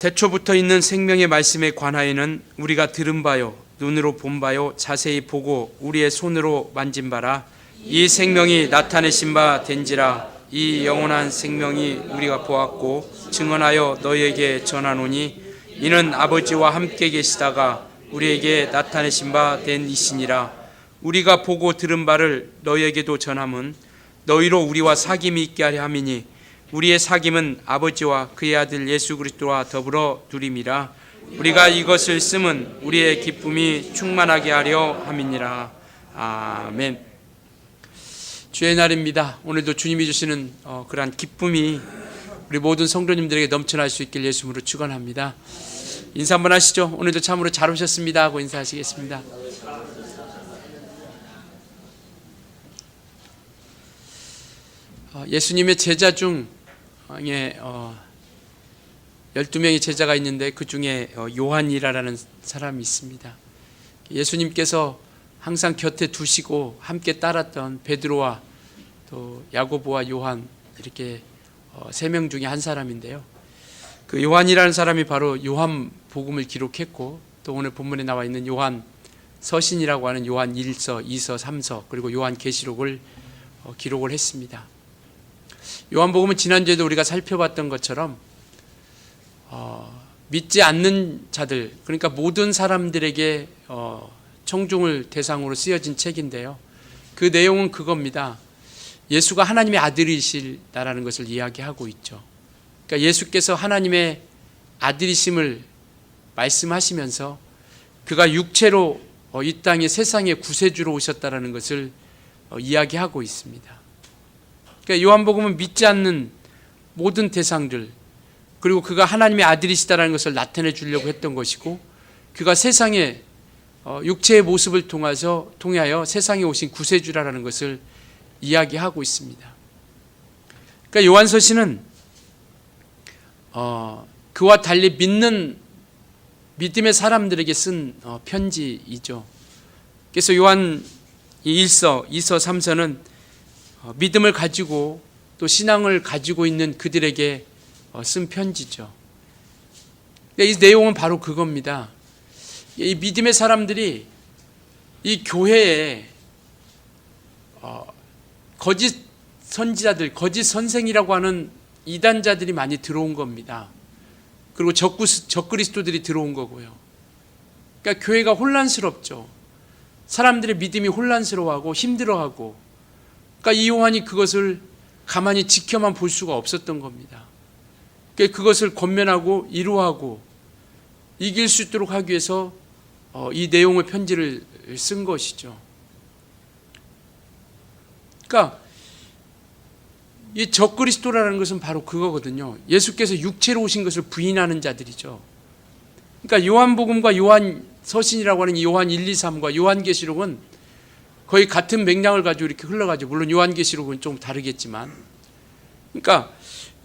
태초부터 있는 생명의 말씀에 관하여는 우리가 들은 바요 눈으로 본 바요 자세히 보고 우리의 손으로 만진 바라. 이 생명이 나타내신 바 된지라. 이 영원한 생명이 우리가 보았고 증언하여 너희에게 전하노니 이는 아버지와 함께 계시다가 우리에게 나타내신 바 된 이시니라. 우리가 보고 들은 바를 너희에게도 전함은 너희로 우리와 사귐이 있게 하려 함이니 우리의 사귐은 아버지와 그의 아들 예수 그리스도와 더불어 누림이라. 우리가 이것을 쓰면 우리의 기쁨이 충만하게 하려 함이니라. 아멘. 주의 날입니다. 오늘도 주님이 주시는 그러한 기쁨이 우리 모든 성도님들에게 넘쳐날 수 있길 예수님으로 축원합니다. 인사 한번 하시죠. 오늘도 참으로 잘 오셨습니다 하고 인사하시겠습니다. 예수님의 제자 중에 12명의 제자가 있는데 그 중에 요한이라는 사람이 있습니다. 예수님께서 항상 곁에 두시고 함께 따랐던 베드로와 또 야고보와 요한 이렇게 3명 중에 한 사람인데요. 그 요한이라는 사람이 바로 요한 복음을 기록했고 또 오늘 본문에 나와 있는 요한 서신이라고 하는 요한 1서, 2서, 3서 그리고 요한 계시록을 기록을 했습니다. 요한복음은 지난주에도 우리가 살펴봤던 것처럼 믿지 않는 자들, 그러니까 모든 사람들에게 청중을 대상으로 쓰여진 책인데요. 그 내용은 그겁니다. 예수가 하나님의 아들이시다라는 것을 이야기하고 있죠. 그러니까 예수께서 하나님의 아들이심을 말씀하시면서 그가 육체로 이 땅에 세상의 구세주로 오셨다라는 것을 이야기하고 있습니다. 그러니까 요한복음은 믿지 않는 모든 대상들, 그리고 그가 하나님의 아들이시다라는 것을 나타내 주려고 했던 것이고, 그가 세상에 육체의 모습을 통하여 세상에 오신 구세주라는 것을 이야기하고 있습니다. 그러니까 요한서신은 그와 달리 믿음의 사람들에게 쓴 편지이죠. 그래서 요한 1서, 2서, 3서는 믿음을 가지고 또 신앙을 가지고 있는 그들에게 쓴 편지죠. 이 내용은 바로 그겁니다. 이 믿음의 사람들이 이 교회에 거짓 선지자들, 거짓 선생이라고 하는 이단자들이 많이 들어온 겁니다. 그리고 적그리스도들이 들어온 거고요. 그러니까 교회가 혼란스럽죠. 사람들의 믿음이 혼란스러워하고 힘들어하고, 그러니까 이 요한이 그것을 가만히 지켜만 볼 수가 없었던 겁니다. 그러니까 그것을 권면하고 이루하고 이길 수 있도록 하기 위해서 이 내용의 편지를 쓴 것이죠. 그러니까 이 적그리스도라는 것은 바로 그거거든요. 예수께서 육체로 오신 것을 부인하는 자들이죠. 그러니까 요한복음과 요한 서신이라고 하는 요한 1, 2, 3과 요한계시록은 거의 같은 맥락을 가지고 이렇게 흘러가죠. 물론 요한계시록은 좀 다르겠지만, 그러니까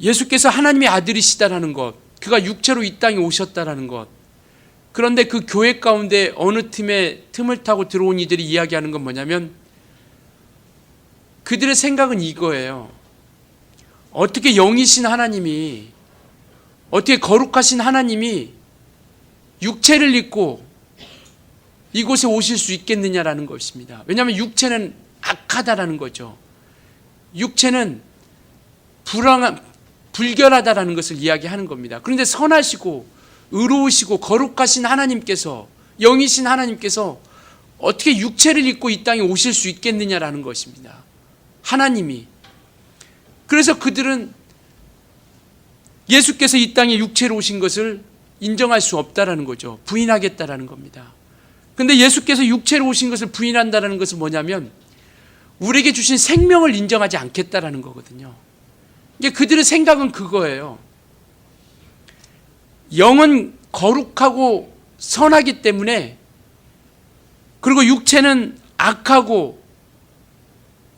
예수께서 하나님의 아들이시다라는 것, 그가 육체로 이 땅에 오셨다라는 것, 그런데 그 교회 가운데 어느 틈을 타고 들어온 이들이 이야기하는 건 뭐냐면, 그들의 생각은 이거예요. 어떻게 영이신 하나님이, 어떻게 거룩하신 하나님이 육체를 입고 이곳에 오실 수 있겠느냐라는 것입니다. 왜냐하면 육체는 악하다라는 거죠. 육체는 불결하다라는 것을 이야기하는 겁니다. 그런데 선하시고 의로우시고 거룩하신 하나님께서, 영이신 하나님께서 어떻게 육체를 입고 이 땅에 오실 수 있겠느냐라는 것입니다. 하나님이. 그래서 그들은 예수께서 이 땅에 육체로 오신 것을 인정할 수 없다라는 거죠. 부인하겠다라는 겁니다. 그런데 예수께서 육체로 오신 것을 부인한다는 것은 뭐냐면 우리에게 주신 생명을 인정하지 않겠다라는 거거든요. 이게 그들의 생각은 그거예요. 영은 거룩하고 선하기 때문에, 그리고 육체는 악하고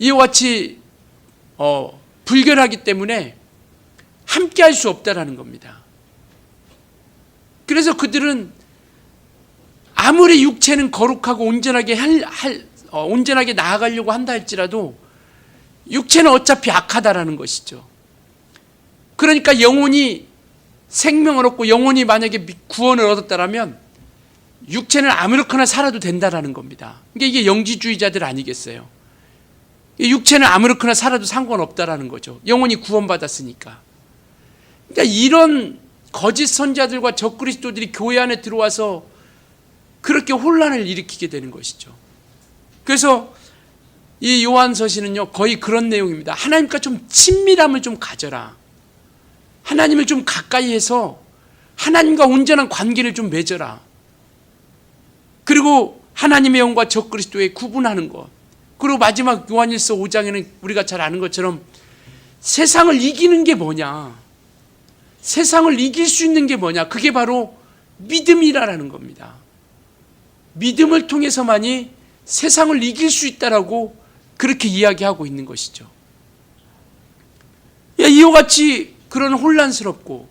이와 같이 불결하기 때문에 함께 할 수 없다라는 겁니다. 그래서 그들은 아무리 육체는 거룩하고 온전하게 나아가려고 한다 할지라도 육체는 어차피 악하다라는 것이죠. 그러니까 영혼이 생명을 얻고 영혼이 만약에 구원을 얻었다라면 육체는 아무렇거나 살아도 된다라는 겁니다. 이게 영지주의자들 아니겠어요? 육체는 아무렇거나 살아도 상관없다라는 거죠. 영혼이 구원받았으니까. 그러니까 이런 거짓 선자들과 적그리스도들이 교회 안에 들어와서 그렇게 혼란을 일으키게 되는 것이죠. 그래서 이 요한서신은요, 거의 그런 내용입니다. 하나님과 좀 친밀함을 좀 가져라. 하나님을 좀 가까이 해서 하나님과 온전한 관계를 좀 맺어라. 그리고 하나님의 영과 적그리스도의 구분하는 것. 그리고 마지막 요한일서 5장에는 우리가 잘 아는 것처럼 세상을 이기는 게 뭐냐? 세상을 이길 수 있는 게 뭐냐? 그게 바로 믿음이라는 겁니다. 믿음을 통해서만이 세상을 이길 수 있다라고 그렇게 이야기하고 있는 것이죠. 이와 같이 그런 혼란스럽고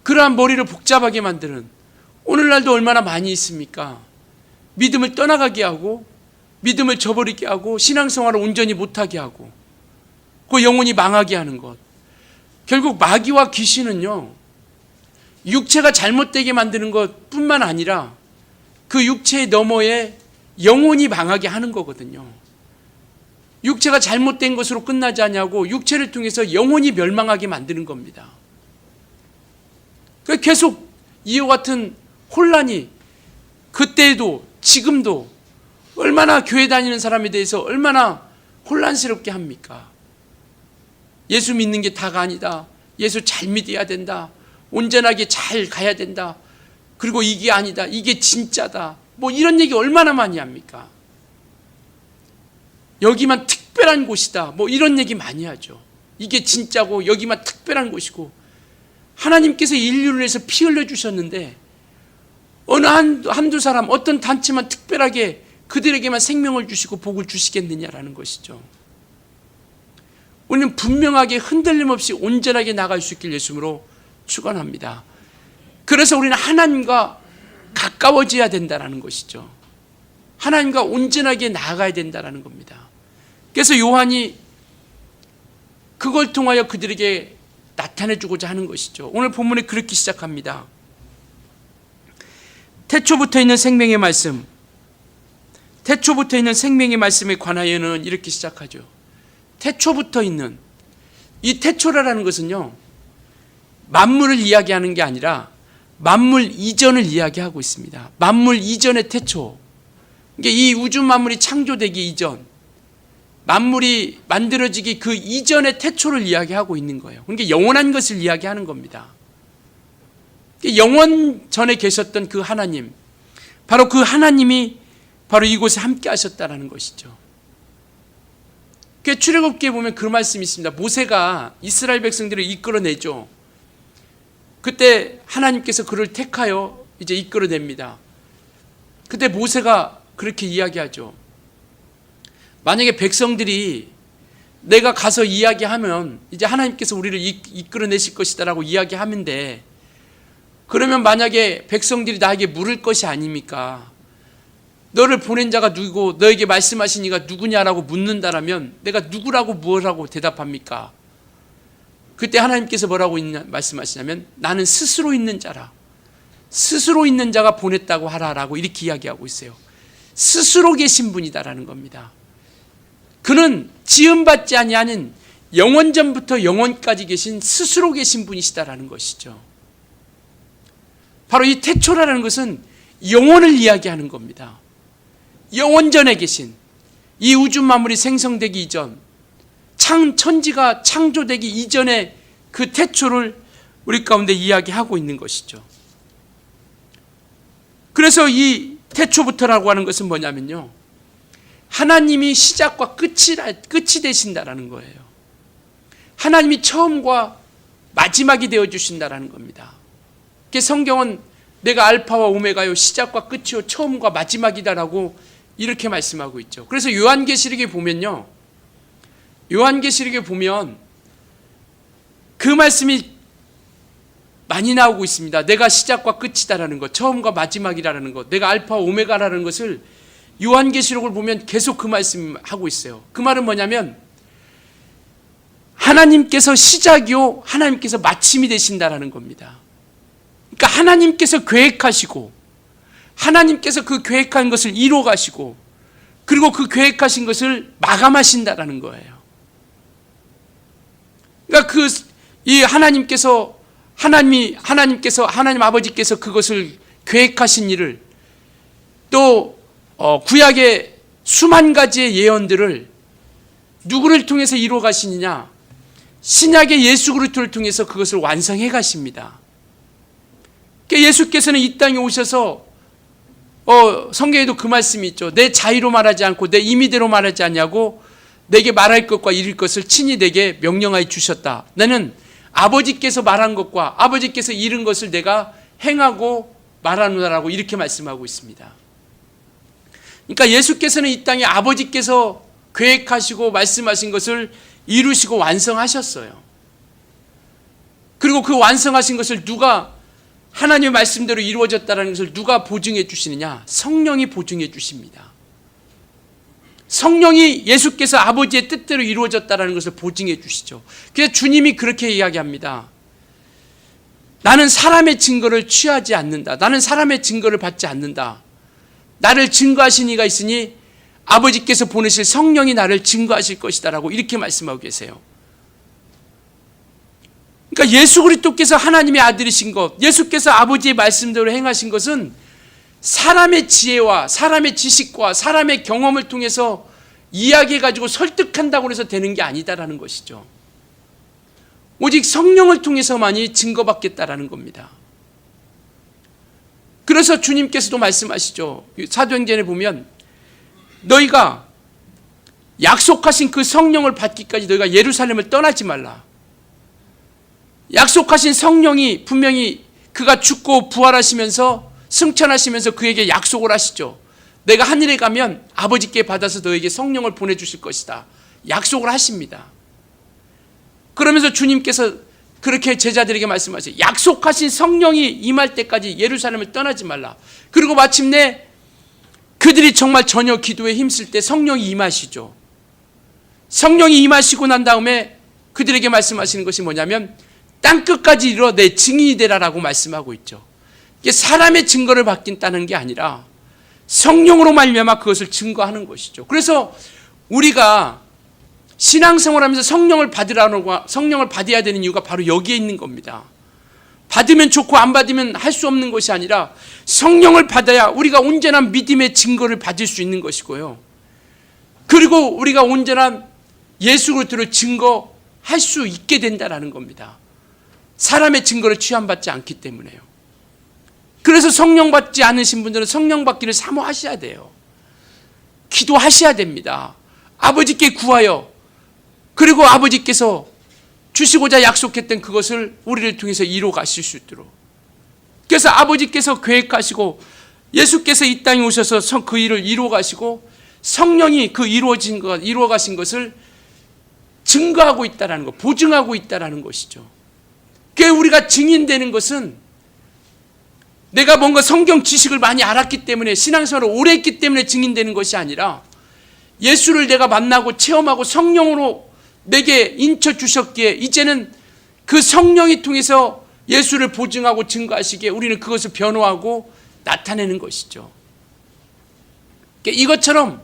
그러한 머리를 복잡하게 만드는 오늘날도 얼마나 많이 있습니까? 믿음을 떠나가게 하고 믿음을 저버리게 하고 신앙생활을 온전히 못하게 하고 그 영혼이 망하게 하는 것. 결국 마귀와 귀신은요, 육체가 잘못되게 만드는 것뿐만 아니라 그 육체의 너머에 영혼이 망하게 하는 거거든요. 육체가 잘못된 것으로 끝나지 않냐고 육체를 통해서 영혼이 멸망하게 만드는 겁니다. 계속 이와 같은 혼란이 그때에도 지금도 얼마나 교회 다니는 사람에 대해서 얼마나 혼란스럽게 합니까? 예수 믿는 게 다가 아니다. 예수 잘 믿어야 된다. 온전하게 잘 가야 된다. 그리고 이게 아니다. 이게 진짜다. 뭐 이런 얘기 얼마나 많이 합니까? 여기만 특별한 곳이다. 뭐 이런 얘기 많이 하죠. 이게 진짜고 여기만 특별한 곳이고 하나님께서 인류를 위해서 피 흘려주셨는데 어느 한두 사람 어떤 단체만 특별하게 그들에게만 생명을 주시고 복을 주시겠느냐라는 것이죠. 우리는 분명하게 흔들림 없이 온전하게 나갈 수 있길 예수님으로 축원합니다. 그래서 우리는 하나님과 가까워져야 된다는 것이죠. 하나님과 온전하게 나아가야 된다는 겁니다. 그래서 요한이 그걸 통하여 그들에게 나타내주고자 하는 것이죠. 오늘 본문에 그렇게 시작합니다. 태초부터 있는 생명의 말씀, 태초부터 있는 생명의 말씀에 관하여는 이렇게 시작하죠. 태초부터 있는, 이 태초라는 것은요, 만물을 이야기하는 게 아니라 만물 이전을 이야기하고 있습니다. 만물 이전의 태초. 이 우주 만물이 창조되기 이전, 만물이 만들어지기 그 이전의 태초를 이야기하고 있는 거예요. 그러니까 영원한 것을 이야기하는 겁니다. 영원 전에 계셨던 그 하나님, 바로 그 하나님이 바로 이곳에 함께 하셨다는 것이죠. 출애굽기에 보면 그 말씀이 있습니다. 모세가 이스라엘 백성들을 이끌어내죠. 그때 하나님께서 그를 택하여 이제 이끌어냅니다. 그때 모세가 그렇게 이야기하죠. 만약에 백성들이 내가 가서 이야기하면 이제 하나님께서 우리를 이끌어내실 것이다라고 이야기하면 돼. 그러면 만약에 백성들이 나에게 물을 것이 아닙니까? 너를 보낸 자가 누구고 너에게 말씀하신 이가 누구냐라고 묻는다라면 내가 누구라고 무엇라고 대답합니까? 그때 하나님께서 뭐라고 말씀하시냐면 나는 스스로 있는 자라. 스스로 있는 자가 보냈다고 하라라고 이렇게 이야기하고 있어요. 스스로 계신 분이다라는 겁니다. 그는 지음받지 아니하는 영원전부터 영원까지 계신 스스로 계신 분이시다라는 것이죠. 바로 이 태초라는 것은 영원을 이야기하는 겁니다. 영원전에 계신, 이 우주 만물이 생성되기 이전, 천지가 창조되기 이전의 그 태초를 우리 가운데 이야기하고 있는 것이죠. 그래서 이 태초부터라고 하는 것은 뭐냐면요, 하나님이 시작과 끝이 되신다라는 거예요. 하나님이 처음과 마지막이 되어주신다라는 겁니다. 성경은 내가 알파와 오메가요, 시작과 끝이요, 처음과 마지막이다라고 이렇게 말씀하고 있죠. 그래서 요한계시록에 보면요, 요한계시록에 보면 그 말씀이 많이 나오고 있습니다. 내가 시작과 끝이다라는 것, 처음과 마지막이라는 것, 내가 알파와 오메가라는 것을 요한계시록을 보면 계속 그 말씀하고 있어요. 그 말은 뭐냐면 하나님께서 시작이요 하나님께서 마침이 되신다라는 겁니다. 그러니까 하나님께서 계획하시고 하나님께서 그 계획한 것을 이루어 가시고 그리고 그 계획하신 것을 마감하신다라는 거예요. 그러니까 이 하나님 아버지께서 그것을 계획하신 일을 또 구약의 수만 가지의 예언들을 누구를 통해서 이루어 가시느냐? 신약의 예수 그리스도를 통해서 그것을 완성해 가십니다. 그러니까 예수께서는 이 땅에 오셔서 성경에도 그 말씀이 있죠. 내 자의로 말하지 않고 내 임의대로 말하지 않냐고 내게 말할 것과 이룰 것을 친히 내게 명령하여 주셨다. 나는 아버지께서 말한 것과 아버지께서 이룬 것을 내가 행하고 말하노라라고 이렇게 말씀하고 있습니다. 그러니까 예수께서는 이 땅에 아버지께서 계획하시고 말씀하신 것을 이루시고 완성하셨어요. 그리고 그 완성하신 것을 누가 하나님의 말씀대로 이루어졌다는 것을 누가 보증해 주시느냐? 성령이 보증해 주십니다. 성령이 예수께서 아버지의 뜻대로 이루어졌다는 것을 보증해 주시죠. 그래서 주님이 그렇게 이야기합니다. 나는 사람의 증거를 취하지 않는다. 나는 사람의 증거를 받지 않는다. 나를 증거하신 이가 있으니 아버지께서 보내실 성령이 나를 증거하실 것이다 라고 이렇게 말씀하고 계세요. 그러니까 예수 그리스도께서 하나님의 아들이신 것, 예수께서 아버지의 말씀대로 행하신 것은 사람의 지혜와 사람의 지식과 사람의 경험을 통해서 이야기해가지고 설득한다고 해서 되는 게 아니다라는 것이죠. 오직 성령을 통해서만이 증거받겠다라는 겁니다. 그래서 주님께서도 말씀하시죠. 사도행전에 보면 너희가 약속하신 그 성령을 받기까지 너희가 예루살렘을 떠나지 말라. 약속하신 성령이 분명히 그가 죽고 부활하시면서 승천하시면서 그에게 약속을 하시죠. 내가 하늘에 가면 아버지께 받아서 너에게 성령을 보내주실 것이다. 약속을 하십니다. 그러면서 주님께서 그렇게 제자들에게 말씀하세요. 약속하신 성령이 임할 때까지 예루살렘을 떠나지 말라. 그리고 마침내 그들이 정말 전혀 기도에 힘쓸 때 성령이 임하시죠. 성령이 임하시고 난 다음에 그들에게 말씀하시는 것이 뭐냐면 땅끝까지 이르러 내 증인이 되라라고 말씀하고 있죠. 이게 사람의 증거를 받겠다는 게 아니라 성령으로 말미암아 그것을 증거하는 것이죠. 그래서 우리가 신앙생활하면서 성령을 받아야 되는 이유가 바로 여기에 있는 겁니다. 받으면 좋고 안 받으면 할 수 없는 것이 아니라 성령을 받아야 우리가 온전한 믿음의 증거를 받을 수 있는 것이고요. 그리고 우리가 온전한 예수 그리스도를 증거할 수 있게 된다라는 겁니다. 사람의 증거를 취함받지 않기 때문에요. 그래서 성령 받지 않으신 분들은 성령 받기를 사모하셔야 돼요. 기도하셔야 됩니다. 아버지께 구하여 그리고 아버지께서 주시고자 약속했던 그것을 우리를 통해서 이루어 가실 수 있도록. 그래서 아버지께서 계획하시고 예수께서 이 땅에 오셔서 그 일을 이루어 가시고 성령이 그 이루어 가신 것을 증거하고 있다는 것, 보증하고 있다는 것이죠. 그래서 우리가 증인되는 것은 내가 뭔가 성경 지식을 많이 알았기 때문에 신앙생활을 오래 했기 때문에 증인되는 것이 아니라 예수를 내가 만나고 체험하고 성령으로 내게 인쳐 주셨기에 이제는 그 성령이 통해서 예수를 보증하고 증거하시기에 우리는 그것을 변호하고 나타내는 것이죠. 이것처럼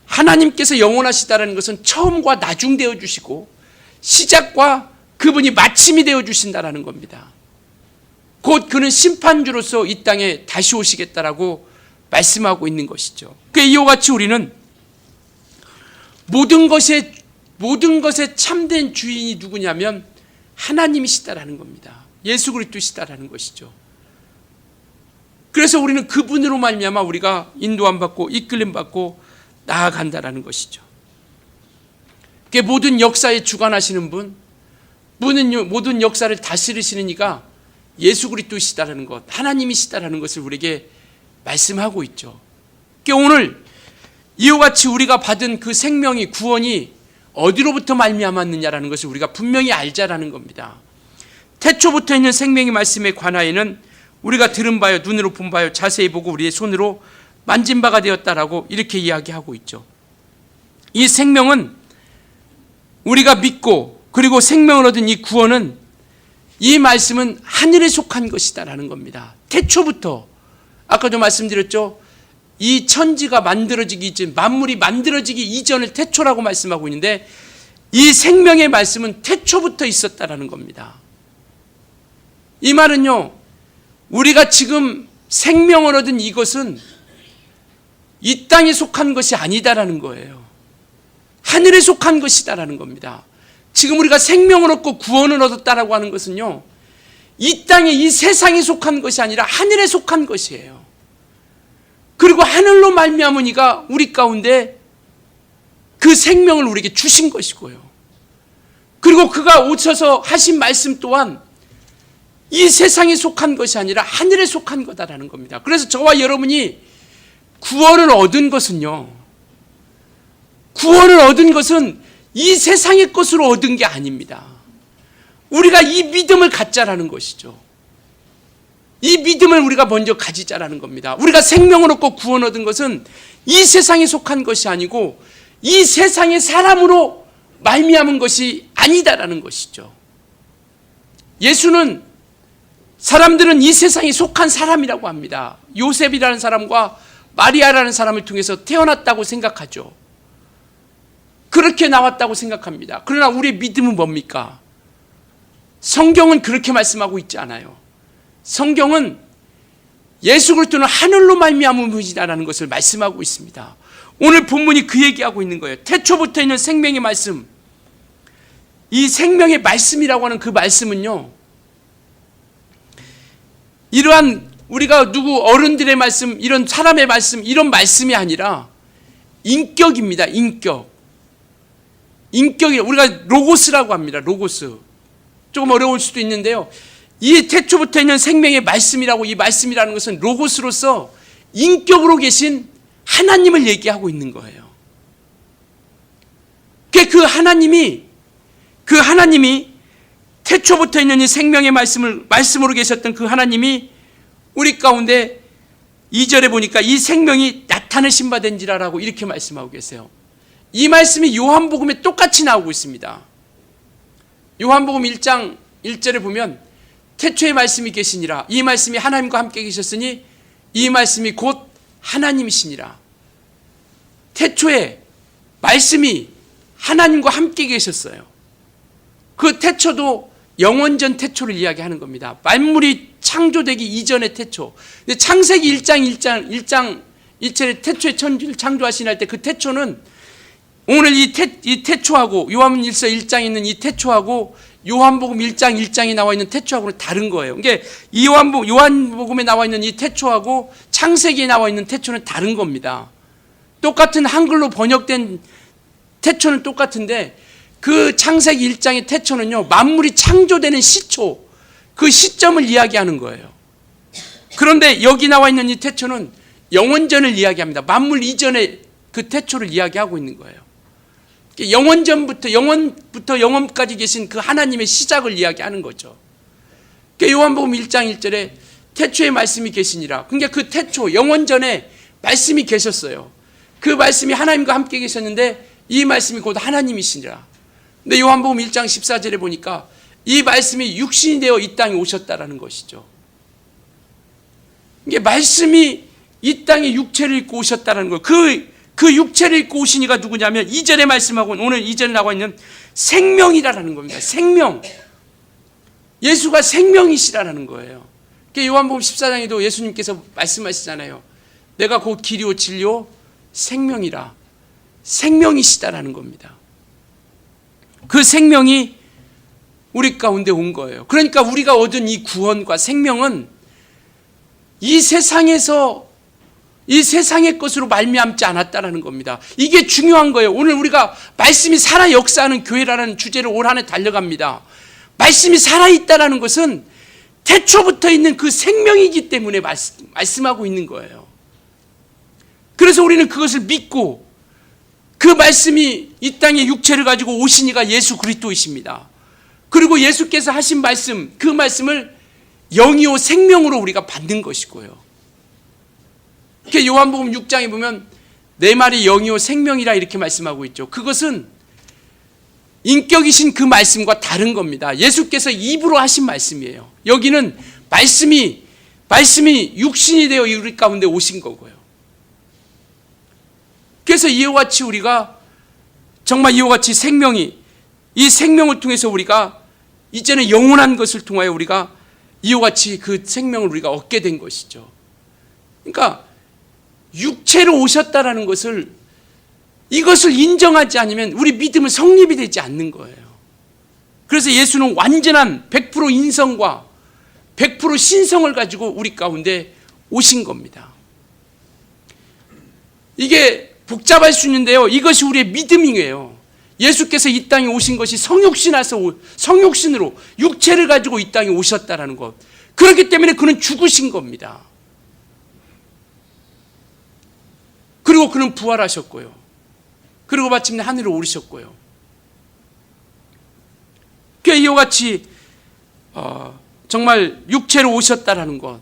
하나님께서 영원하시다는 것은 처음과 나중 되어 주시고 시작과 그분이 마침이 되어 주신다는 겁니다. 곧 그는 심판주로서 이 땅에 다시 오시겠다라고 말씀하고 있는 것이죠. 이와 같이 우리는 모든 것의 참된 주인이 누구냐면 하나님이시다라는 겁니다. 예수 그리스도시다라는 것이죠. 그래서 우리는 그분으로 말미암아 우리가 인도함 받고 이끌림 받고 나아간다라는 것이죠. 모든 역사에 주관하시는 분, 모든 역사를 다스리시는 이가 예수 그리스도시다라는 것, 하나님이시다라는 것을 우리에게 말씀하고 있죠. 오늘 이와 같이 우리가 받은 그 생명이 구원이 어디로부터 말미암았느냐라는 것을 우리가 분명히 알자라는 겁니다. 태초부터 있는 생명의 말씀에 관하여는 우리가 들은 바요 눈으로 본 바요 자세히 보고 우리의 손으로 만진 바가 되었다라고 이렇게 이야기하고 있죠. 이 생명은 우리가 믿고 그리고 생명을 얻은 이 구원은, 이 말씀은 하늘에 속한 것이다라는 겁니다. 태초부터, 아까도 말씀드렸죠. 이 천지가 만들어지기 이전, 만물이 만들어지기 이전을 태초라고 말씀하고 있는데, 이 생명의 말씀은 태초부터 있었다라는 겁니다. 이 말은요, 우리가 지금 생명을 얻은 이것은 이 땅에 속한 것이 아니다라는 거예요. 하늘에 속한 것이다라는 겁니다. 지금 우리가 생명을 얻고 구원을 얻었다라고 하는 것은요, 이 땅에, 이 세상에 속한 것이 아니라 하늘에 속한 것이에요. 그리고 하늘로 말미암은 이가 우리 가운데 그 생명을 우리에게 주신 것이고요. 그리고 그가 오셔서 하신 말씀 또한 이 세상에 속한 것이 아니라 하늘에 속한 거다라는 겁니다. 그래서 저와 여러분이 구원을 얻은 것은요, 구원을 얻은 것은 이 세상의 것으로 얻은 게 아닙니다. 우리가 이 믿음을 갖자라는 것이죠. 이 믿음을 우리가 먼저 가지자라는 겁니다. 우리가 생명을 얻고 구원 얻은 것은 이 세상에 속한 것이 아니고 이 세상의 사람으로 말미암은 것이 아니다라는 것이죠. 예수는, 사람들은 이 세상에 속한 사람이라고 합니다. 요셉이라는 사람과 마리아라는 사람을 통해서 태어났다고 생각하죠. 그렇게 나왔다고 생각합니다. 그러나 우리의 믿음은 뭡니까? 성경은 그렇게 말씀하고 있지 않아요. 성경은 예수 그리스도는 하늘로 말미암은 분이다라는 것을 말씀하고 있습니다. 오늘 본문이 그 얘기하고 있는 거예요. 태초부터 있는 생명의 말씀, 이 생명의 말씀이라고 하는 그 말씀은요, 이러한 우리가 누구 어른들의 말씀, 이런 사람의 말씀, 이런 말씀이 아니라 인격입니다. 인격이, 우리가 로고스라고 합니다. 로고스. 조금 어려울 수도 있는데요, 이 태초부터 있는 생명의 말씀이라고, 이 말씀이라는 것은 로고스로서 인격으로 계신 하나님을 얘기하고 있는 거예요. 그 하나님이 태초부터 있는 이 생명의 말씀으로 계셨던 그 하나님이 우리 가운데 2절에 보니까 이 생명이 나타내신 바 된지라라고 이렇게 말씀하고 계세요. 이 말씀이 요한복음에 똑같이 나오고 있습니다. 요한복음 1장 1절에 보면 태초에 말씀이 계시니라, 이 말씀이 하나님과 함께 계셨으니 이 말씀이 곧 하나님이시니라. 태초에 말씀이 하나님과 함께 계셨어요. 그 태초도 영원전 태초를 이야기하는 겁니다. 만물이 창조되기 이전의 태초. 근데 창세기 1장 1절에 태초에 천지를 창조하시나 때 그 태초는 오늘 이 태초하고 요한일서 1장에 있는 이 태초하고 요한복음 1장 1장에 나와 있는 태초하고는 다른 거예요. 그러니까 요한복음에 나와 있는 이 태초하고 창세기에 나와 있는 태초는 다른 겁니다. 똑같은 한글로 번역된 태초는 똑같은데 그 창세기 1장의 태초는요, 만물이 창조되는 시초, 그 시점을 이야기하는 거예요. 그런데 여기 나와 있는 이 태초는 영원전을 이야기합니다. 만물 이전의 그 태초를 이야기하고 있는 거예요. 영원전부터 영원까지 계신 그 하나님의 시작을 이야기하는 거죠. 요한복음 1장 1절에 태초에 말씀이 계시니라. 그러니까 그 태초, 영원전에 말씀이 계셨어요. 그 말씀이 하나님과 함께 계셨는데 이 말씀이 곧 하나님이시니라. 근데 요한복음 1장 14절에 보니까 이 말씀이 육신이 되어 이 땅에 오셨다라는 것이죠. 이게 말씀이 이 땅에 육체를 입고 오셨다는 거예요. 그 육체를 입고 오신 이가 누구냐면 2절에 말씀하고 오늘 2절에 나와 있는 생명이라는 겁니다. 생명. 예수가 생명이시라는 거예요. 요한복음 14장에도 예수님께서 말씀하시잖아요. 내가 곧 길이요 진리요 생명이라. 생명이시다라는 겁니다. 그 생명이 우리 가운데 온 거예요. 그러니까 우리가 얻은 이 구원과 생명은 이 세상에서 이 세상의 것으로 말미암지 않았다라는 겁니다. 이게 중요한 거예요. 오늘 우리가 말씀이 살아 역사하는 교회라는 주제를 올 한 해 달려갑니다. 말씀이 살아있다라는 것은 태초부터 있는 그 생명이기 때문에 말씀하고 있는 거예요. 그래서 우리는 그것을 믿고 그 말씀이 이 땅에 육체를 가지고 오신 이가 예수 그리스도이십니다. 그리고 예수께서 하신 말씀, 그 말씀을 영이요 생명으로 우리가 받는 것이고요. 이렇게 요한복음 6장에 보면 내 말이 영이요 생명이라 이렇게 말씀하고 있죠. 그것은 인격이신 그 말씀과 다른 겁니다. 예수께서 입으로 하신 말씀이에요. 여기는 말씀이 육신이 되어 우리 가운데 오신 거고요. 그래서 이와 같이 우리가 정말 이와 같이 이 생명을 통해서 우리가 이제는 영원한 것을 통하여 우리가 이와 같이 그 생명을 우리가 얻게 된 것이죠. 그러니까 육체로 오셨다라는 것을, 이것을 인정하지 않으면 우리 믿음은 성립이 되지 않는 거예요. 그래서 예수는 완전한 100% 인성과 100% 신성을 가지고 우리 가운데 오신 겁니다. 이게 복잡할 수 있는데요, 이것이 우리의 믿음이에요. 예수께서 이 땅에 오신 것이 성육신으로 육체를 가지고 이 땅에 오셨다라는 것. 그렇기 때문에 그는 죽으신 겁니다. 그리고 그는 부활하셨고요. 그리고 마침내 하늘로 오르셨고요. 이와 같이 정말 육체로 오셨다라는 것.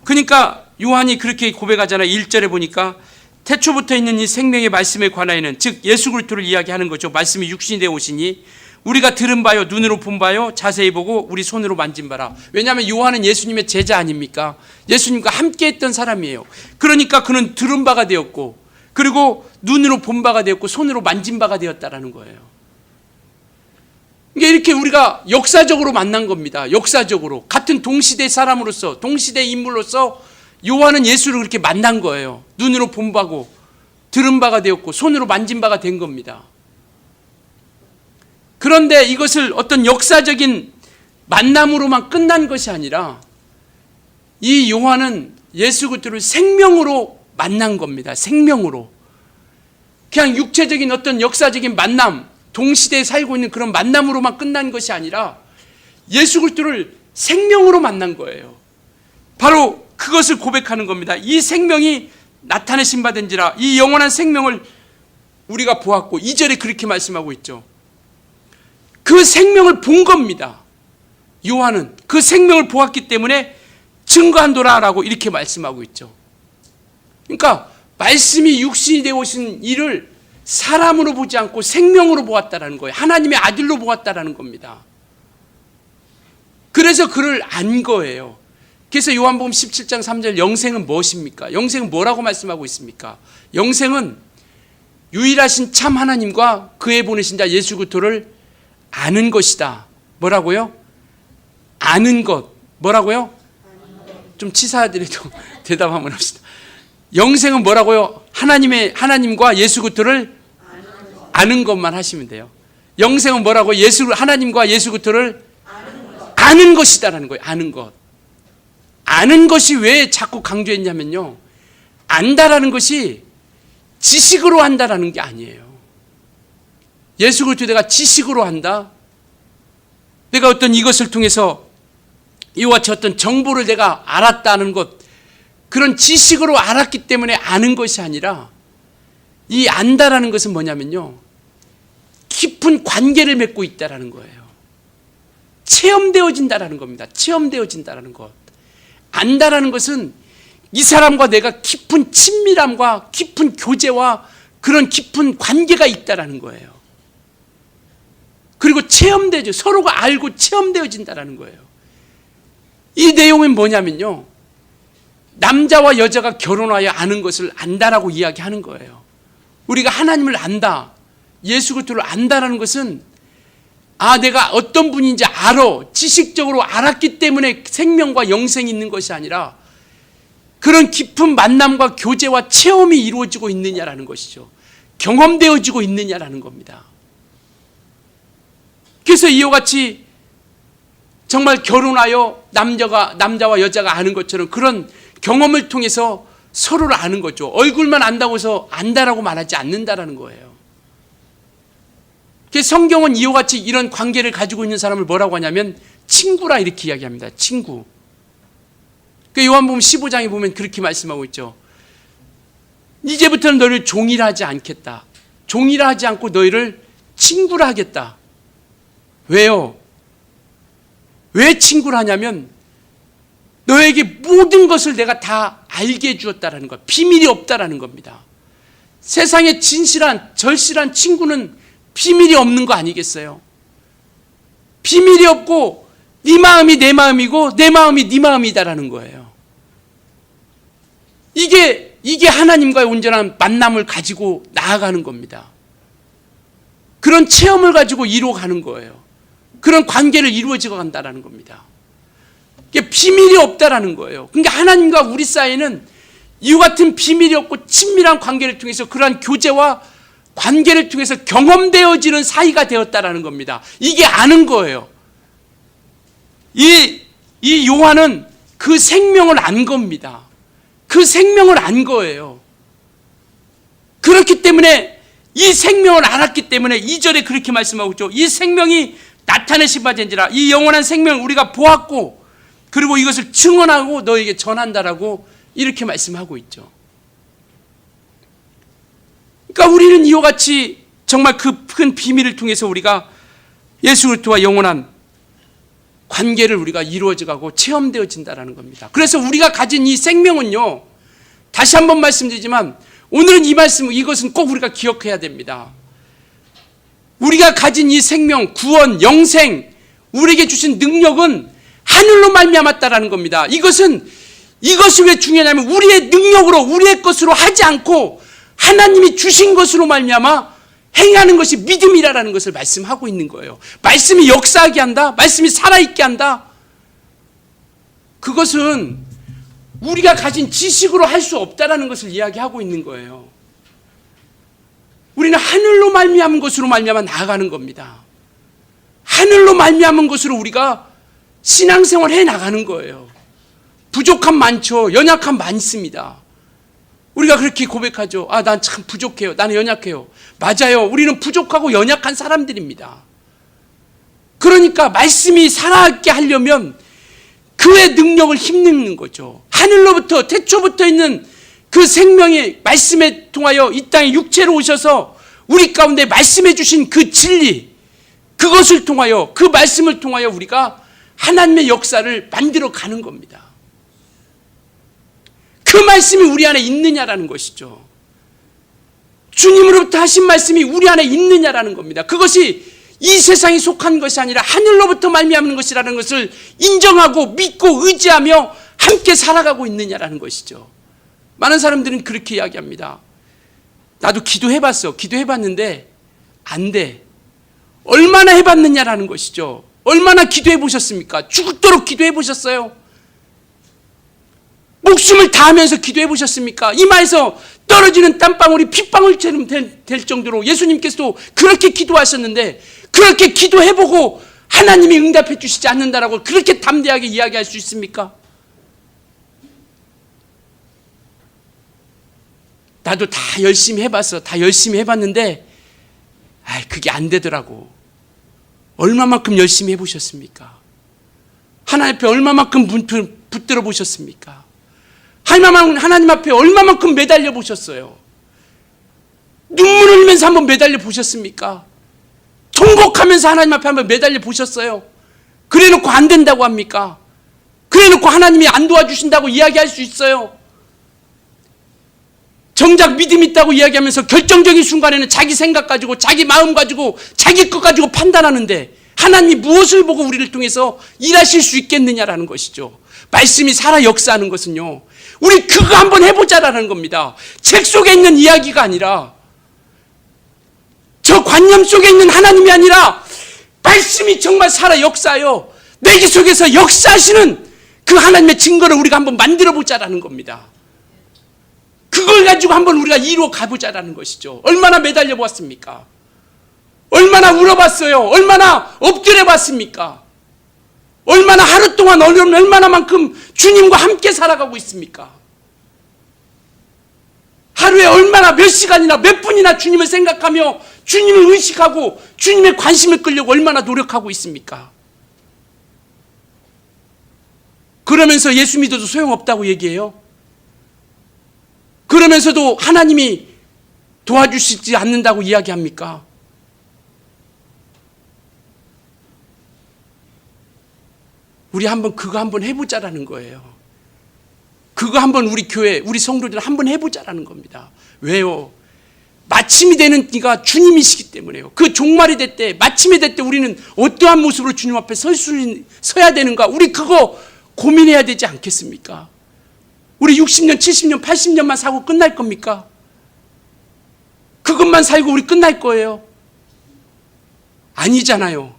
그러니까 요한이 그렇게 고백하잖아요. 1절에 보니까 태초부터 있는 이 생명의 말씀에 관하여는, 즉 예수 그리스도를 이야기하는 거죠. 말씀이 육신이 되어 오시니 우리가 들은 바요, 눈으로 본 바요, 자세히 보고 우리 손으로 만진 바라. 왜냐하면 요한은 예수님의 제자 아닙니까? 예수님과 함께 했던 사람이에요. 그러니까 그는 들은 바가 되었고, 그리고 눈으로 본 바가 되었고, 손으로 만진 바가 되었다라는 거예요. 이게 이렇게 우리가 역사적으로 만난 겁니다. 역사적으로. 같은 동시대 사람으로서, 동시대 인물로서 요한은 예수를 그렇게 만난 거예요. 눈으로 본 바고, 들은 바가 되었고, 손으로 만진 바가 된 겁니다. 그런데 이것을 어떤 역사적인 만남으로만 끝난 것이 아니라 이 요한은 예수 그리스도를 생명으로 만난 겁니다. 생명으로. 그냥 육체적인 어떤 역사적인 만남, 동시대에 살고 있는 그런 만남으로만 끝난 것이 아니라 예수 그리스도를 생명으로 만난 거예요. 바로 그것을 고백하는 겁니다. 이 생명이 나타내신 바 된지라, 이 영원한 생명을 우리가 보았고, 2절에 그렇게 말씀하고 있죠. 그 생명을 본 겁니다. 요한은 그 생명을 보았기 때문에 증거한도라라고 이렇게 말씀하고 있죠. 그러니까 말씀이 육신이 되어 오신 이를 사람으로 보지 않고 생명으로 보았다라는 거예요. 하나님의 아들로 보았다라는 겁니다. 그래서 그를 안 거예요. 그래서 요한복음 17장 3절, 영생은 무엇입니까? 영생은 뭐라고 말씀하고 있습니까? 영생은 유일하신 참 하나님과 그의 보내신 자 예수 그리스도를 아는 것이다. 뭐라고요? 아는 것. 뭐라고요? 좀 치사하더라도 대답 한번 합시다. 영생은 뭐라고요? 하나님과 예수 그리스도를 아는 것만 하시면 돼요. 영생은 뭐라고? 하나님과 예수 그리스도를 아는 것이다라는 거예요. 아는 것. 아는 것이 왜 자꾸 강조했냐면요, 안다라는 것이 지식으로 한다라는 게 아니에요. 예수 그리스도 내가 지식으로 한다, 내가 어떤 이것을 통해서 이와 같이 어떤 정보를 내가 알았다는 것, 그런 지식으로 알았기 때문에 아는 것이 아니라, 이 안다라는 것은 뭐냐면요, 깊은 관계를 맺고 있다라는 거예요. 체험되어진다라는 겁니다. 체험되어진다라는 것. 안다라는 것은 이 사람과 내가 깊은 친밀함과 깊은 교제와 그런 깊은 관계가 있다라는 거예요. 그리고 체험되죠. 서로가 알고 체험되어진다라는 거예요. 이 내용은 뭐냐면요, 남자와 여자가 결혼하여 아는 것을 안다라고 이야기하는 거예요. 우리가 하나님을 안다, 예수 그리스도를 안다라는 것은 내가 어떤 분인지 알아, 지식적으로 알았기 때문에 생명과 영생이 있는 것이 아니라 그런 깊은 만남과 교제와 체험이 이루어지고 있느냐라는 것이죠. 경험되어지고 있느냐라는 겁니다. 그래서 이와 같이 정말 결혼하여 남자와 여자가 아는 것처럼 그런 경험을 통해서 서로를 아는 거죠. 얼굴만 안다고 해서 안다라고 말하지 않는다라는 거예요. 성경은 이와 같이 이런 관계를 가지고 있는 사람을 뭐라고 하냐면 친구라 이렇게 이야기합니다. 친구. 요한복음 15장에 보면 그렇게 말씀하고 있죠. 이제부터는 너희를 종이라 하지 않겠다. 종이라 하지 않고 너희를 친구라 하겠다. 왜요? 왜 친구라 하냐면 너에게 모든 것을 내가 다 알게 해주었다라는 것, 비밀이 없다라는 겁니다. 세상에 진실한 절실한 친구는 비밀이 없는 거 아니겠어요? 비밀이 없고 네 마음이 내 마음이고 내 마음이 네 마음이다라는 거예요. 이게 하나님과의 온전한 만남을 가지고 나아가는 겁니다. 그런 체험을 가지고 이루어가는 거예요. 그런 관계를 이루어지고 간다는 겁니다. 이게 비밀이 없다라는 거예요. 그러니까 하나님과 우리 사이에는 이와 같은 비밀이 없고 친밀한 관계를 통해서 그러한 교제와 관계를 통해서 경험되어지는 사이가 되었다라는 겁니다. 이게 아는 거예요. 이 요한은 그 생명을 안 겁니다. 그 생명을 안 거예요. 그렇기 때문에 이 생명을 알았기 때문에 2절에 그렇게 말씀하고 있죠. 이 생명이 나타내신 바 된지라. 이 영원한 생명을 우리가 보았고 그리고 이것을 증언하고 너에게 전한다라고 이렇게 말씀하고 있죠. 그러니까 우리는 이와 같이 정말 그 큰 비밀을 통해서 우리가 예수 그리스도와 영원한 관계를 우리가 이루어져가고 체험되어진다는 겁니다. 그래서 우리가 가진 이 생명은요, 다시 한번 말씀드리지만 오늘은 이 말씀, 이것은 꼭 우리가 기억해야 됩니다. 우리가 가진 이 생명, 구원, 영생, 우리에게 주신 능력은 하늘로 말미암았다라는 겁니다. 이것이 왜 중요하냐면 우리의 능력으로, 우리의 것으로 하지 않고 하나님이 주신 것으로 말미암아 행하는 것이 믿음이라는 것을 말씀하고 있는 거예요. 말씀이 역사하게 한다, 말씀이 살아있게 한다. 그것은 우리가 가진 지식으로 할 수 없다라는 것을 이야기하고 있는 거예요. 우리는 하늘로 말미암은 것으로 말미암아 나아가는 겁니다. 하늘로 말미암은 것으로 우리가 신앙생활 해 나가는 거예요. 부족함 많죠. 연약함 많습니다. 우리가 그렇게 고백하죠. 난 참 부족해요. 나는 연약해요. 맞아요. 우리는 부족하고 연약한 사람들입니다. 그러니까 말씀이 살아있게 하려면 그의 능력을 힘입는 거죠. 하늘로부터 태초부터 있는 그 생명의 말씀에 통하여 이 땅에 육체로 오셔서 우리 가운데 말씀해 주신 그 진리, 그것을 통하여, 그 말씀을 통하여 우리가 하나님의 역사를 만들어 가는 겁니다. 그 말씀이 우리 안에 있느냐라는 것이죠. 주님으로부터 하신 말씀이 우리 안에 있느냐라는 겁니다. 그것이 이 세상에 속한 것이 아니라 하늘로부터 말미암는 것이라는 것을 인정하고 믿고 의지하며 함께 살아가고 있느냐라는 것이죠. 많은 사람들은 그렇게 이야기합니다. 나도 기도해봤어. 기도해봤는데 안 돼. 얼마나 해봤느냐라는 것이죠. 얼마나 기도해 보셨습니까? 죽도록 기도해 보셨어요? 목숨을 다하면서 기도해 보셨습니까? 이마에서 떨어지는 땀방울이 핏방울처럼 될 정도로 예수님께서도 그렇게 기도하셨는데 그렇게 기도해보고 하나님이 응답해 주시지 않는다라고 그렇게 담대하게 이야기할 수 있습니까? 나도 다 열심히 해봤어. 다 열심히 해봤는데 그게 안 되더라고. 얼마만큼 열심히 해보셨습니까? 하나님 앞에 얼마만큼 붙들어 보셨습니까? 하나님 앞에 얼마만큼 매달려 보셨어요? 눈물 흘리면서 한번 매달려 보셨습니까? 통곡하면서 하나님 앞에 한번 매달려 보셨어요? 그래놓고 안 된다고 합니까? 그래놓고 하나님이 안 도와주신다고 이야기할 수 있어요? 정작 믿음 있다고 이야기하면서 결정적인 순간에는 자기 생각 가지고 자기 마음 가지고 자기 것 가지고 판단하는데 하나님이 무엇을 보고 우리를 통해서 일하실 수 있겠느냐라는 것이죠. 말씀이 살아 역사하는 것은요, 우리 그거 한번 해보자라는 겁니다. 책 속에 있는 이야기가 아니라, 저 관념 속에 있는 하나님이 아니라 말씀이 정말 살아 역사하여 내기 속에서 역사하시는 그 하나님의 증거를 우리가 한번 만들어 보자라는 겁니다. 그걸 가지고 한번 우리가 이루어 가보자라는 것이죠. 얼마나 매달려 보았습니까? 얼마나 울어봤어요? 얼마나 엎드려 봤습니까? 얼마나 하루 동안 얼마나만큼 주님과 함께 살아가고 있습니까? 하루에 얼마나 몇 시간이나 몇 분이나 주님을 생각하며 주님을 의식하고 주님의 관심을 끌려고 얼마나 노력하고 있습니까? 그러면서 예수 믿어도 소용없다고 얘기해요? 그러면서도 하나님이 도와주시지 않는다고 이야기합니까? 우리 그거 한번 해보자라는 거예요. 그거 한번 우리 교회, 우리 성도들 한번 해보자라는 겁니다. 왜요? 마침이 되는 이가 주님이시기 때문에요. 그 종말이 될 때, 마침이 될 때 우리는 어떠한 모습으로 주님 앞에 서야 되는가? 우리 그거 고민해야 되지 않겠습니까? 우리 60년, 70년, 80년만 살고 끝날 겁니까? 그것만 살고 우리 끝날 거예요? 아니잖아요.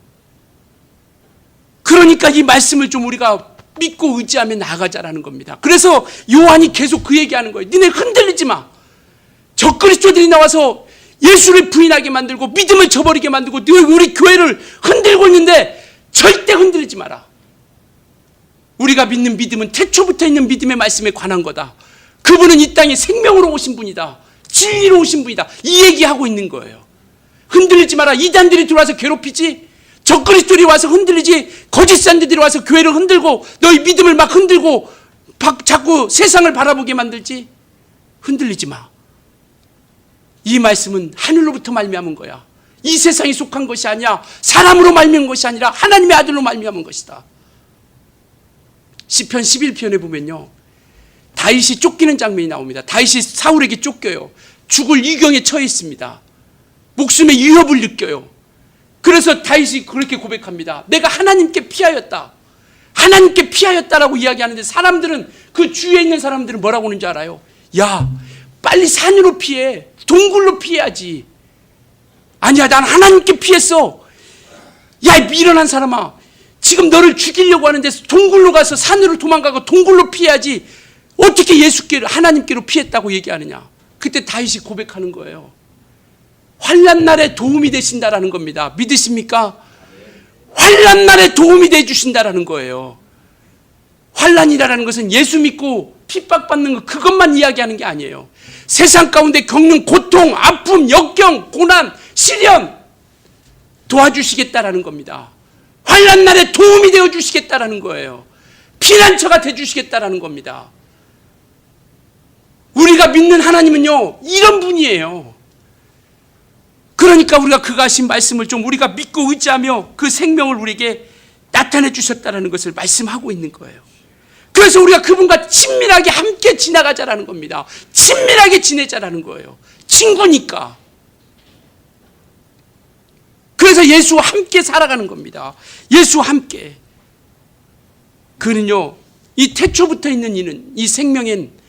그러니까 이 말씀을 좀 우리가 믿고 의지하며 나아가자라는 겁니다. 그래서 요한이 계속 그 얘기하는 거예요. 니네 흔들리지 마. 적그리스도들이 나와서 예수를 부인하게 만들고 믿음을 저버리게 만들고 우리 교회를 흔들고 있는데 절대 흔들리지 마라. 우리가 믿는 믿음은 태초부터 있는 믿음의 말씀에 관한 거다. 그분은 이 땅에 생명으로 오신 분이다. 진리로 오신 분이다. 이 얘기하고 있는 거예요. 흔들리지 마라. 이단들이 들어와서 괴롭히지, 적그리스도들이 와서 흔들리지, 거짓산들이 와서 교회를 흔들고 너희 믿음을 막 흔들고 자꾸 세상을 바라보게 만들지. 흔들리지 마. 이 말씀은 하늘로부터 말미암은 거야. 이 세상에 속한 것이 아니야. 사람으로 말미암은 것이 아니라 하나님의 아들로 말미암은 것이다. 시편 11편에 보면요, 다윗이 쫓기는 장면이 나옵니다. 다윗이 사울에게 쫓겨요. 죽을 위경에 처해 있습니다. 목숨의 위협을 느껴요. 그래서 다윗이 그렇게 고백합니다. 내가 하나님께 피하였다. 하나님께 피하였다라고 이야기하는데 사람들은, 그 주위에 있는 사람들은 뭐라고 하는지 알아요? 야, 빨리 산으로 피해. 동굴로 피해야지. 아니야, 난 하나님께 피했어. 야, 이 미련한 사람아, 지금 너를 죽이려고 하는데 동굴로 가서 산으로 도망가고 동굴로 피해야지. 어떻게 예수께로, 하나님께로 피했다고 얘기하느냐. 그때 다윗이 고백하는 거예요. 환난 날에 도움이 되신다라는 겁니다. 믿으십니까? 환난 날에 도움이 돼 주신다라는 거예요. 환난이라는 것은 예수 믿고 핍박받는 것, 그것만 이야기하는 게 아니에요. 세상 가운데 겪는 고통, 아픔, 역경, 고난, 시련 도와주시겠다라는 겁니다. 환난 날에 도움이 되어 주시겠다라는 거예요. 피난처가 돼 주시겠다라는 겁니다. 우리가 믿는 하나님은요, 이런 분이에요. 그러니까 우리가 그가 하신 말씀을 좀 우리가 믿고 의지하며 그 생명을 우리에게 나타내 주셨다는 것을 말씀하고 있는 거예요. 그래서 우리가 그분과 친밀하게 함께 지나가자라는 겁니다. 친밀하게 지내자라는 거예요. 친구니까. 그래서 예수와 함께 살아가는 겁니다. 예수와 함께. 그는요, 이 태초부터 있는 이는, 이 생명엔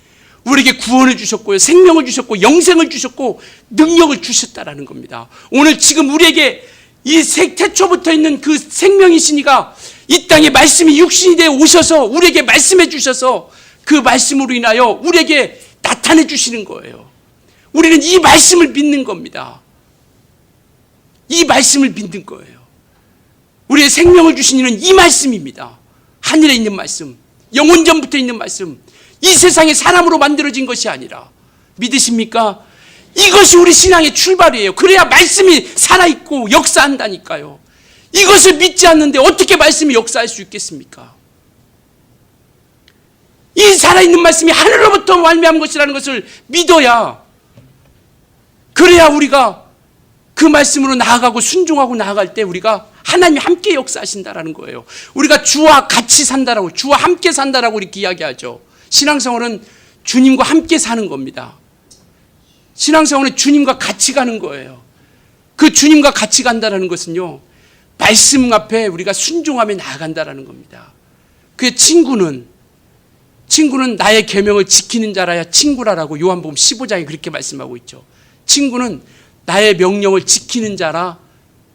우리에게 구원을 주셨고요, 생명을 주셨고, 영생을 주셨고, 능력을 주셨다라는 겁니다. 오늘 지금 우리에게 이 태초부터 있는 그 생명이신 이가 이 땅에 말씀이 육신이 되어 오셔서 우리에게 말씀해 주셔서 그 말씀으로 인하여 우리에게 나타내 주시는 거예요. 우리는 이 말씀을 믿는 겁니다. 이 말씀을 믿는 거예요. 우리의 생명을 주신 이는 이 말씀입니다. 하늘에 있는 말씀, 영원전부터 있는 말씀, 이 세상의 사람으로 만들어진 것이 아니라. 믿으십니까? 이것이 우리 신앙의 출발이에요. 그래야 말씀이 살아있고 역사한다니까요. 이것을 믿지 않는데 어떻게 말씀이 역사할 수 있겠습니까? 이 살아있는 말씀이 하늘로부터 말미암은 것이라는 것을 믿어야, 그래야 우리가 그 말씀으로 나아가고 순종하고 나아갈 때 우리가 하나님이 함께 역사하신다라는 거예요. 우리가 주와 같이 산다라고, 주와 함께 산다라고 이렇게 이야기하죠. 신앙생활은 주님과 함께 사는 겁니다. 신앙생활은 주님과 같이 가는 거예요. 그 주님과 같이 간다는 것은요, 말씀 앞에 우리가 순종하며 나아간다는 겁니다. 그 친구는 나의 계명을 지키는 자라야 친구라라고 요한복음 15장에 그렇게 말씀하고 있죠. 친구는 나의 명령을 지키는 자라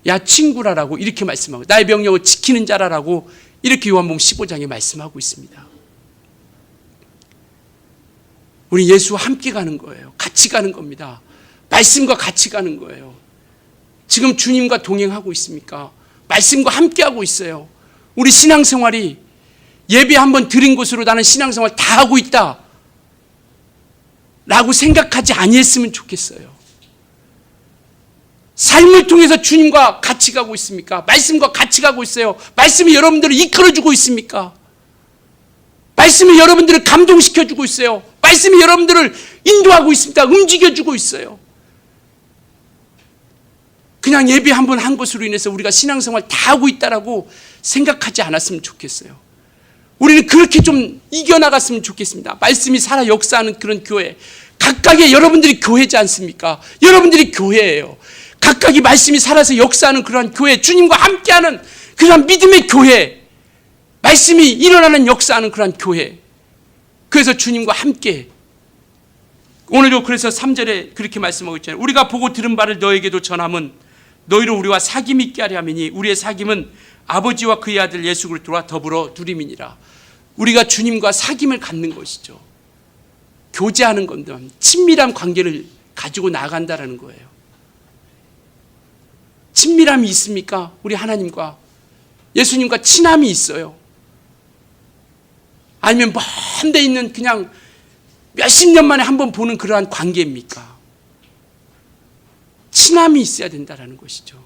야 친구라라고 이렇게 말씀하고, 나의 명령을 지키는 자라라고 이렇게 요한복음 15장에 말씀하고 있습니다. 우리 예수와 함께 가는 거예요. 같이 가는 겁니다. 말씀과 같이 가는 거예요. 지금 주님과 동행하고 있습니까? 말씀과 함께 하고 있어요. 우리 신앙생활이 예배 한번 드린 곳으로 나는 신앙생활 다 하고 있다 라고 생각하지 아니했으면 좋겠어요. 삶을 통해서 주님과 같이 가고 있습니까? 말씀과 같이 가고 있어요. 말씀이 여러분들을 이끌어주고 있습니까? 말씀이 여러분들을 감동시켜주고 있어요. 말씀이 여러분들을 인도하고 있습니다. 움직여주고 있어요. 그냥 예배 한 번 한 것으로 인해서 우리가 신앙생활 다 하고 있다라고 생각하지 않았으면 좋겠어요. 우리는 그렇게 좀 이겨나갔으면 좋겠습니다. 말씀이 살아 역사하는 그런 교회, 각각의 여러분들이 교회지 않습니까? 여러분들이 교회예요. 각각이 말씀이 살아서 역사하는 그러한 교회, 주님과 함께하는 그러한 믿음의 교회, 말씀이 일어나는 역사하는 그러한 교회. 그래서 주님과 함께 오늘도 그래서 3절에 그렇게 말씀하고 있잖아요. 우리가 보고 들은 바를 너에게도 전함은 너희로 우리와 사귐 있게 하려 함이니 우리의 사귐은 아버지와 그의 아들 예수 그리스도와 더불어 누림이니라. 우리가 주님과 사귐을 갖는 것이죠. 교제하는 겁니다. 친밀한 관계를 가지고 나간다라는 거예요. 친밀함이 있습니까? 우리 하나님과 예수님과 친함이 있어요. 아니면 먼 데 있는 그냥 몇십 년 만에 한 번 보는 그러한 관계입니까? 친함이 있어야 된다는 것이죠.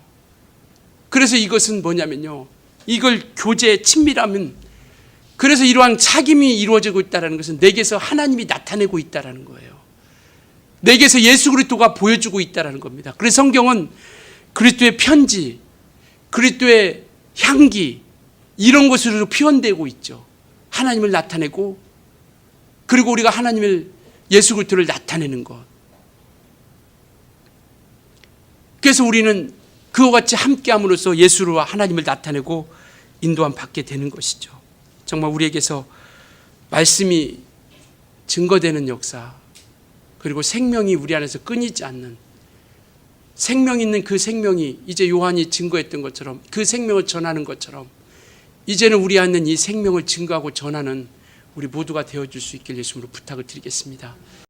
그래서 이것은 뭐냐면요, 이걸 교제, 친밀함은, 그래서 이러한 사귐이 이루어지고 있다는 것은 내게서 하나님이 나타내고 있다는 거예요. 내게서 예수 그리스도가 보여주고 있다는 겁니다. 그래서 성경은 그리스도의 편지, 그리스도의 향기, 이런 것으로 표현되고 있죠. 하나님을 나타내고, 그리고 우리가 하나님을, 예수 그리스도를 나타내는 것. 그래서 우리는 그와 같이 함께함으로써 예수와 하나님을 나타내고 인도함 받게 되는 것이죠. 정말 우리에게서 말씀이 증거되는 역사, 그리고 생명이 우리 안에서 끊이지 않는, 생명 있는 그 생명이 이제 요한이 증거했던 것처럼, 그 생명을 전하는 것처럼 이제는 우리 안에 있는 이 생명을 증거하고 전하는 우리 모두가 되어줄 수 있길 예수님으로 부탁을 드리겠습니다.